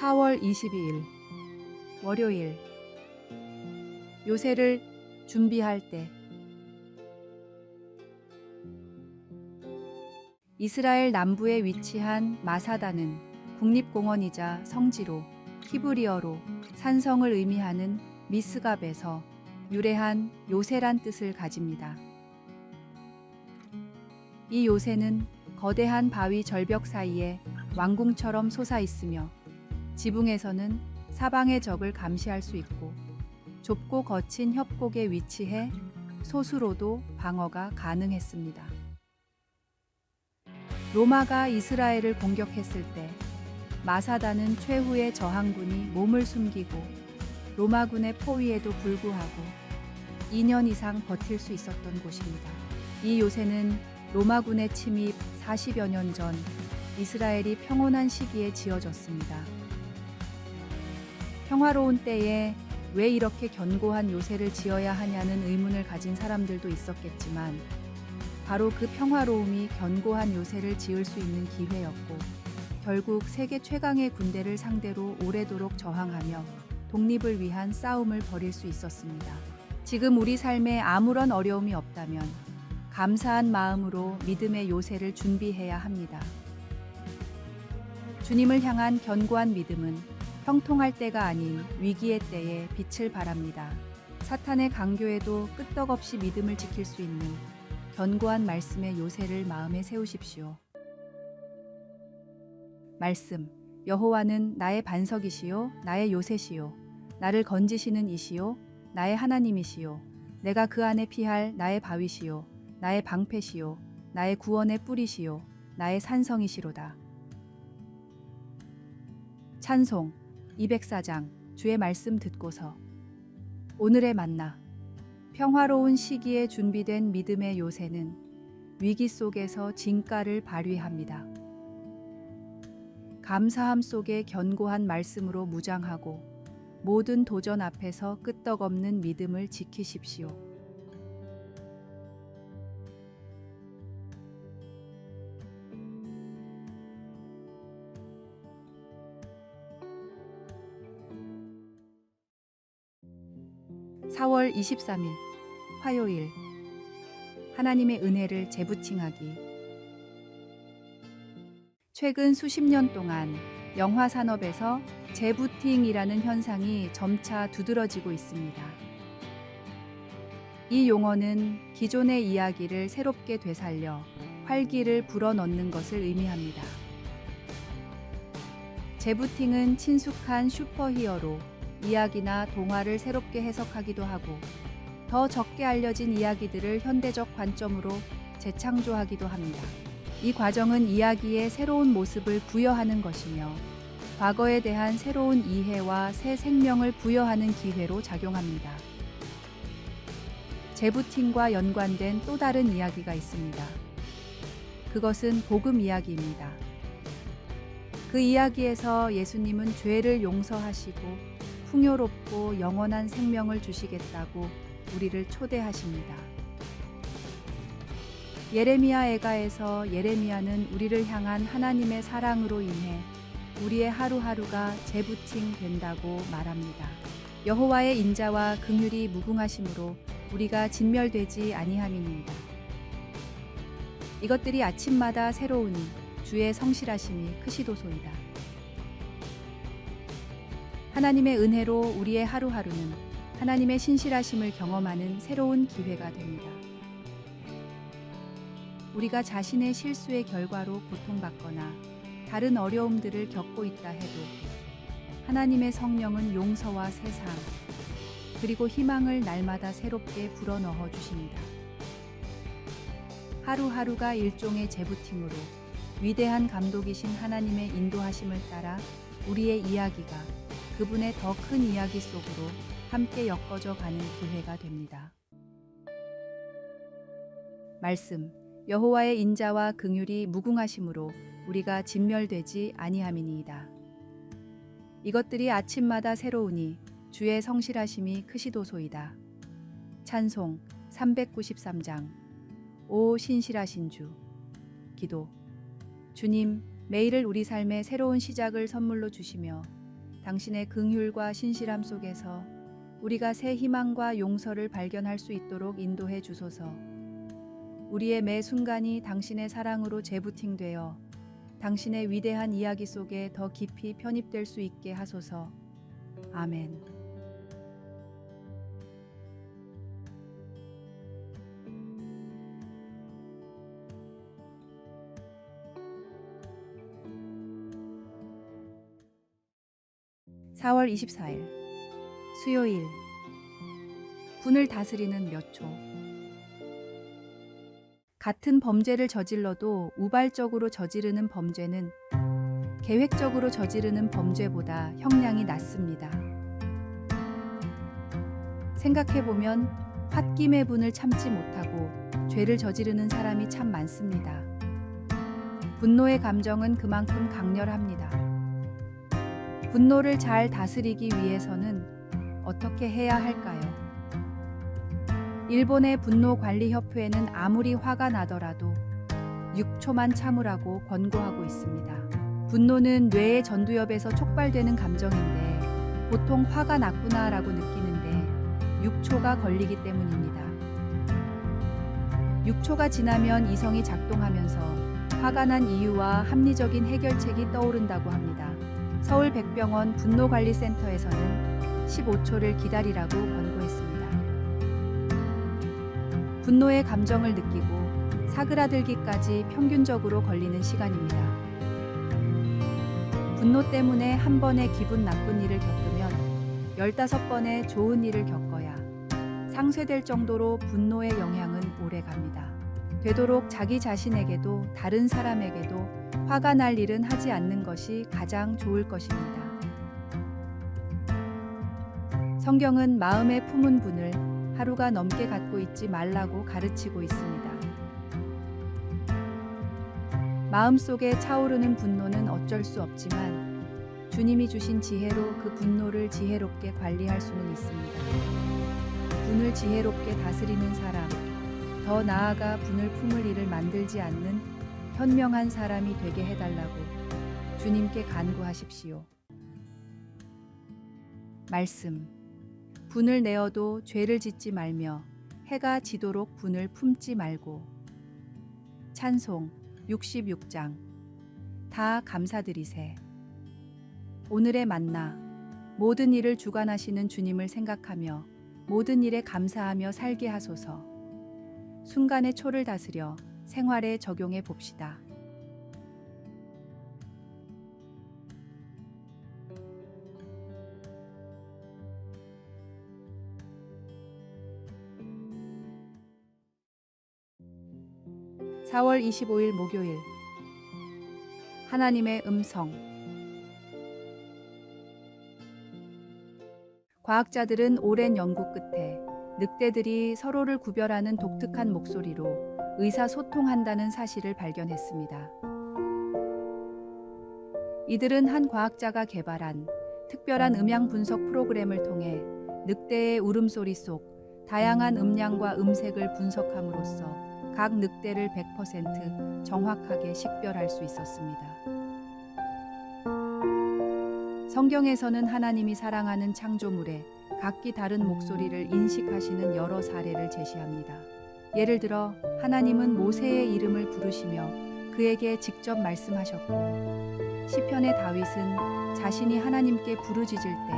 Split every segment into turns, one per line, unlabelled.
4월 22일 월요일. 요새를 준비할 때. 이스라엘 남부에 위치한 마사다는 국립공원이자 성지로 히브리어로 산성을 의미하는 미스갑에서 유래한 요새란 뜻을 가집니다. 이 요새는 거대한 바위 절벽 사이에 왕궁처럼 솟아 있으며 지붕에서는 사방의 적을 감시할 수 있고 좁고 거친 협곡에 위치해 소수로도 방어가 가능했습니다. 로마가 이스라엘을 공격했을 때 마사다는 최후의 저항군이 몸을 숨기고 로마군의 포위에도 불구하고 2년 이상 버틸 수 있었던 곳입니다. 이 요새는 로마군의 침입 40여 년 전 이스라엘이 평온한 시기에 지어졌습니다. 평화로운 때에 왜 이렇게 견고한 요새를 지어야 하냐는 의문을 가진 사람들도 있었겠지만 바로 그 평화로움이 견고한 요새를 지을 수 있는 기회였고 결국 세계 최강의 군대를 상대로 오래도록 저항하며 독립을 위한 싸움을 벌일 수 있었습니다. 지금 우리 삶에 아무런 어려움이 없다면 감사한 마음으로 믿음의 요새를 준비해야 합니다. 주님을 향한 견고한 믿음은 형통할 때가 아닌 위기의 때에 빛을 발합니다. 사탄의 강교에도 끄떡없이 믿음을 지킬 수 있는 견고한 말씀의 요새를 마음에 세우십시오. 말씀. 여호와는 나의 반석이시요 나의 요새시요 나를 건지시는 이시요 나의 하나님이시요 내가 그 안에 피할 나의 바위시요 나의 방패시요 나의 구원의 뿌리시요 나의 산성이시로다. 찬송 204장. 주의 말씀 듣고서. 오늘의 만나. 평화로운 시기에 준비된 믿음의 요새는 위기 속에서 진가를 발휘합니다. 감사함 속에 견고한 말씀으로 무장하고 모든 도전 앞에서 끄떡없는 믿음을 지키십시오. (4월 23일) 화요일. 하나님의 은혜를 재부팅하기. 최근 수십 년 동안 영화 산업에서 재부팅이라는 현상이 점차 두드러지고 있습니다. 이 용어는 기존의 이야기를 새롭게 되살려 활기를 불어넣는 것을 의미합니다. 재부팅은 친숙한 슈퍼히어로 이야기나 동화를 새롭게 해석하기도 하고 더 적게 알려진 이야기들을 현대적 관점으로 재창조하기도 합니다. 이 과정은 이야기에 새로운 모습을 부여하는 것이며 과거에 대한 새로운 이해와 새 생명을 부여하는 기회로 작용합니다. 재부팅과 연관된 또 다른 이야기가 있습니다. 그것은 복음 이야기입니다. 그 이야기에서 예수님은 죄를 용서하시고 풍요롭고 영원한 생명을 주시겠다고 우리를 초대하십니다. 예레미야 애가에서 예레미야는 우리를 향한 하나님의 사랑으로 인해 우리의 하루하루가 재부팅 된다고 말합니다. 여호와의 인자와 긍휼이 무궁하심으로 우리가 진멸되지 아니함이니이다. 이것들이 아침마다 새로우니 주의 성실하심이 크시도소이다. 하나님의 은혜로 우리의 하루하루는 하나님의 신실하심을 경험하는 새로운 기회가 됩니다. 우리가 자신의 실수의 결과로 고통받거나 다른 어려움들을 겪고 있다 해도 하나님의 성령은 용서와 세상 그리고 희망을 날마다 새롭게 불어넣어 주십니다. 하루하루가 일종의 재부팅으로 위대한 감독이신 하나님의 인도하심을 따라 우리의 이야기가 그분의 더 큰 이야기 속으로 함께 엮어져 가는 기회가 됩니다. 말씀. 여호와의 인자와 긍휼이 무궁하심으로 우리가 진멸되지 아니함이니이다. 이것들이 아침마다 새로우니 주의 성실하심이 크시도소이다. 찬송 393장. 오 신실하신 주. 기도. 주님, 매일을 우리 삶의 새로운 시작을 선물로 주시며 당신의 긍휼과 신실함 속에서 우리가 새 희망과 용서를 발견할 수 있도록 인도해 주소서. 우리의 매 순간이 당신의 사랑으로 재부팅되어 당신의 위대한 이야기 속에 더 깊이 편입될 수 있게 하소서. 아멘. (4월 24일) 수요일. 분을 다스리는 몇 초. 같은 범죄를 저질러도 우발적으로 저지르는 범죄는 계획적으로 저지르는 범죄보다 형량이 낮습니다. 생각해보면 홧김의 분을 참지 못하고 죄를 저지르는 사람이 참 많습니다. 분노의 감정은 그만큼 강렬합니다. 분노를 잘 다스리기 위해서는 어떻게 해야 할까요? 일본의 분노관리협회는 아무리 화가 나더라도 6초만 참으라고 권고하고 있습니다. 분노는 뇌의 전두엽에서 촉발되는 감정인데 보통 화가 났구나라고 느끼는데 6초가 걸리기 때문입니다. 6초가 지나면 이성이 작동하면서 화가 난 이유와 합리적인 해결책이 떠오른다고 합니다. 서울백병원 분노관리센터에서는 15초를 기다리라고 권고했습니다. 분노의 감정을 느끼고 사그라들기까지 평균적으로 걸리는 시간입니다. 분노 때문에 한 번의 기분 나쁜 일을 겪으면 15번의 좋은 일을 겪어야 상쇄될 정도로 분노의 영향은 오래 갑니다. 되도록 자기 자신에게도 다른 사람에게도 화가 날 일은 하지 않는 것이 가장 좋을 것입니다. 성경은 마음에 품은 분을 하루가 넘게 갖고 있지 말라고 가르치고 있습니다. 마음속에 차오르는 분노는 어쩔 수 없지만 주님이 주신 지혜로 그 분노를 지혜롭게 관리할 수는 있습니다. 분을 지혜롭게 다스리는 사람, 더 나아가 분을 품을 일을 만들지 않는 현명한 사람이 되게 해달라고 주님께 간구하십시오. 말씀. 분을 내어도 죄를 짓지 말며 해가 지도록 분을 품지 말고. 찬송 66장. 다 감사드리세. 오늘의 만나. 모든 일을 주관하시는 주님을 생각하며 모든 일에 감사하며 살게 하소서. 순간의 초를 다스려 생활에 적용해 봅시다. (4월 25일) 목요일. 하나님의 음성. 과학자들은 오랜 연구 끝에 늑대들이 서로를 구별하는 독특한 목소리로 의사소통한다는 사실을 발견했습니다. 이들은 한 과학자가 개발한 특별한 음향 분석 프로그램을 통해 늑대의 울음소리 속 다양한 음량과 음색을 분석함으로써 각 늑대를 100% 정확하게 식별할 수 있었습니다. 성경에서는 하나님이 사랑하는 창조물에 각기 다른 목소리를 인식하시는 여러 사례를 제시합니다. 예를 들어 하나님은 모세의 이름을 부르시며 그에게 직접 말씀하셨고, 시편의 다윗은 자신이 하나님께 부르짖을 때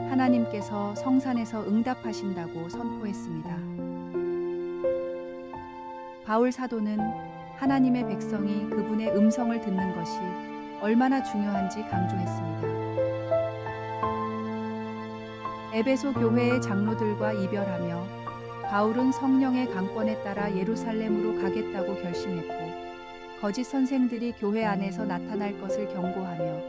하나님께서 성산에서 응답하신다고 선포했습니다. 바울 사도는 하나님의 백성이 그분의 음성을 듣는 것이 얼마나 중요한지 강조했습니다. 에베소 교회의 장로들과 이별하며 바울은 성령의 강권에 따라 예루살렘으로 가겠다고 결심했고, 거짓 선생들이 교회 안에서 나타날 것을 경고하며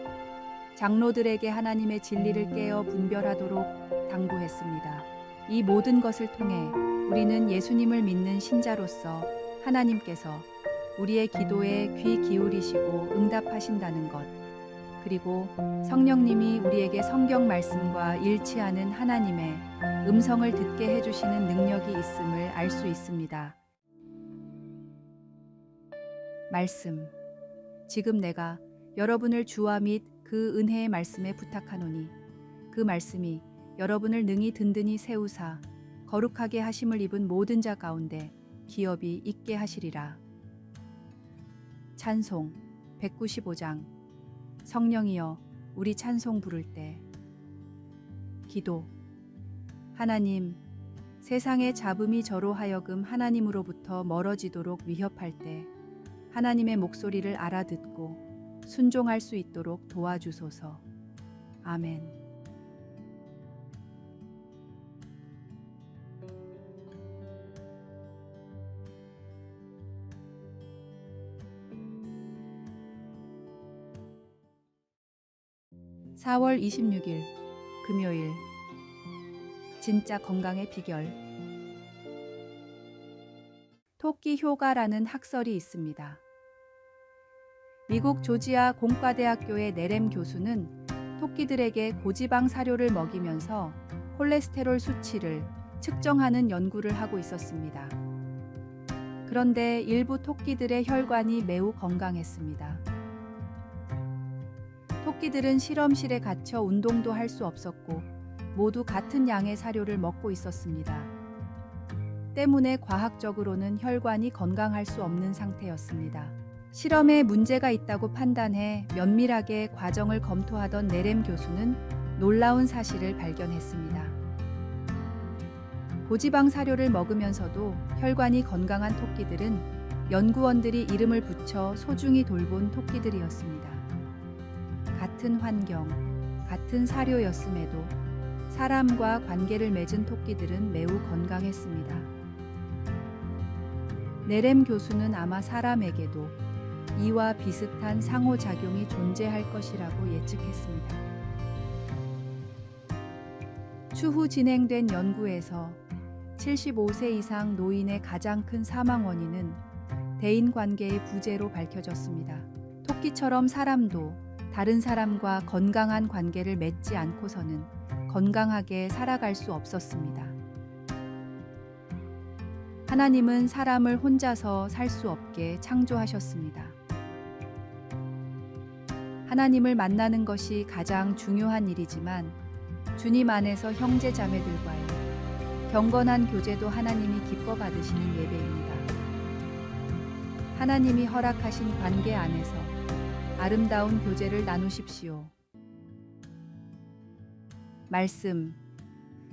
장로들에게 하나님의 진리를 깨어 분별하도록 당부했습니다. 이 모든 것을 통해 우리는 예수님을 믿는 신자로서 하나님께서 우리의 기도에 귀 기울이시고 응답하신다는 것, 그리고 성령님이 우리에게 성경 말씀과 일치하는 하나님의 음성을 듣게 해주시는 능력이 있음을 알 수 있습니다. 말씀. 지금 내가 여러분을 주와 및 그 은혜의 말씀에 부탁하노니 그 말씀이 여러분을 능히 든든히 세우사 거룩하게 하심을 입은 모든 자 가운데 기업이 있게 하시리라. 찬송 195장. 성령이여 우리 찬송 부를 때. 기도. 하나님, 세상의 잡음이 저로 하여금 하나님으로부터 멀어지도록 위협할 때 하나님의 목소리를 알아듣고 순종할 수 있도록 도와주소서. 아멘. (4월 26일) 금요일. 진짜 건강의 비결. 토끼 효과라는 학설이 있습니다. 미국 조지아 공과대학교의 네렘 교수는 토끼들에게 고지방 사료를 먹이면서 콜레스테롤 수치를 측정하는 연구를 하고 있었습니다. 그런데 일부 토끼들의 혈관이 매우 건강했습니다. 토끼들은 실험실에 갇혀 운동도 할 수 없었고 모두 같은 양의 사료를 먹고 있었습니다. 때문에 과학적으로는 혈관이 건강할 수 없는 상태였습니다. 실험에 문제가 있다고 판단해 면밀하게 과정을 검토하던 네렘 교수는 놀라운 사실을 발견했습니다. 고지방 사료를 먹으면서도 혈관이 건강한 토끼들은 연구원들이 이름을 붙여 소중히 돌본 토끼들이었습니다. 같은 환경, 같은 사료였음에도 사람과 관계를 맺은 토끼들은 매우 건강했습니다. 네렘 교수는 아마 사람에게도 이와 비슷한 상호작용이 존재할 것이라고 예측했습니다. 추후 진행된 연구에서 75세 이상 노인의 가장 큰 사망 원인은 대인관계의 부재로 밝혀졌습니다. 토끼처럼 사람도 다른 사람과 건강한 관계를 맺지 않고서는 건강하게 살아갈 수 없었습니다. 하나님은 사람을 혼자서 살 수 없게 창조하셨습니다. 하나님을 만나는 것이 가장 중요한 일이지만 주님 안에서 형제 자매들과의 경건한 교제도 하나님이 기뻐 받으시는 예배입니다. 하나님이 허락하신 관계 안에서 아름다운 교제를 나누십시오. 말씀.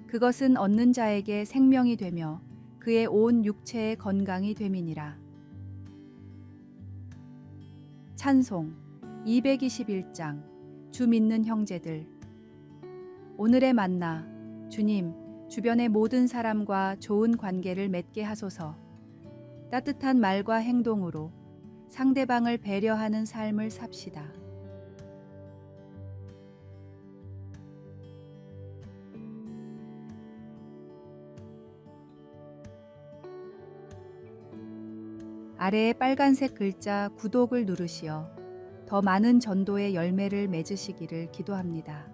그것은 얻는 자에게 생명이 되며 그의 온 육체의 건강이 됨이니라. 찬송 221장. 주 믿는 형제들. 오늘의 만나. 주님, 주변의 모든 사람과 좋은 관계를 맺게 하소서. 따뜻한 말과 행동으로 상대방을 배려하는 삶을 삽시다. 아래의 빨간색 글자 구독을 누르시어 더 많은 전도의 열매를 맺으시기를 기도합니다.